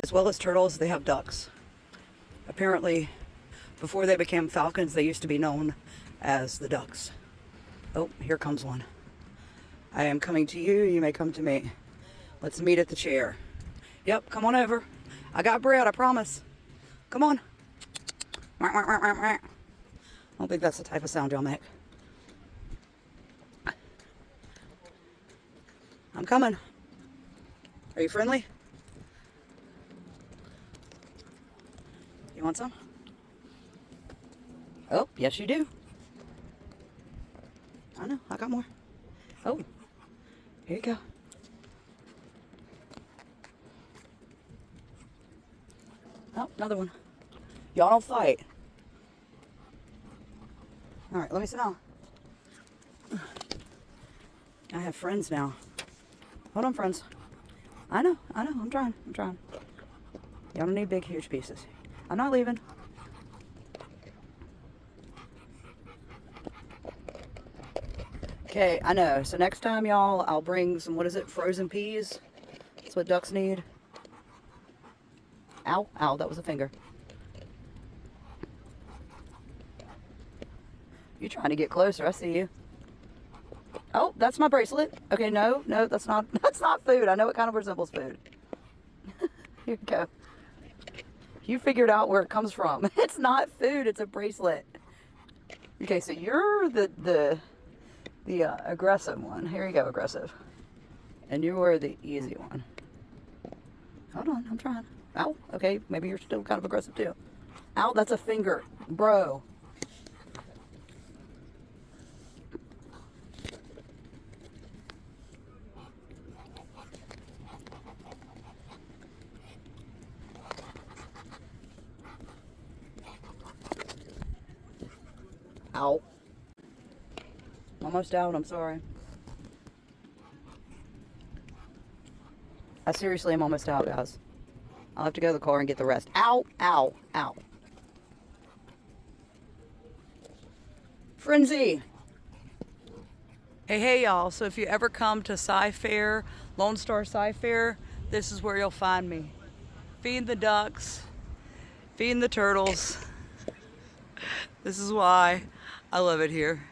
As well as turtles, they have ducks. Apparently, before they became falcons, they used to be known as the ducks. Oh, here comes one. I am coming to you, you may come to me. Let's meet at the chair. Yep, come on over. I got bread, I promise. Come on. I don't think that's the type of sound y'all make. I'm coming. Are you friendly? You want some? Oh, yes you do. I know, I got more. Oh, here you go. Oh, another one. Y'all don't fight. All right, let me sit down. I have friends now. Hold on, friends. I know, I'm trying. Y'all don't need big, huge pieces. I'm not leaving. Okay, I know. So next time, y'all, I'll bring some, what is it, frozen peas? That's what ducks need. Ow, ow, that was a finger. You're trying to get closer, I see you. Oh, that's my bracelet. Okay, no, that's not food. I know it kind of resembles food. Here you go. You figured out where it comes from. It's not food, it's a bracelet. Okay, so you're the aggressive one. Here you go, aggressive. And you were the easy one. Hold on, I'm trying. Ow, okay, maybe you're still kind of aggressive too. Ow, that's a finger, bro. Ow. Almost out, I'm sorry. I seriously am almost out, guys. I'll have to go to the car and get the rest. Ow, ow, ow. Frenzy. Hey, y'all. So if you ever come to Sci-Fair, Lone Star Sci-Fair, this is where you'll find me. Feeding the ducks, feeding the turtles. This is why I love it here.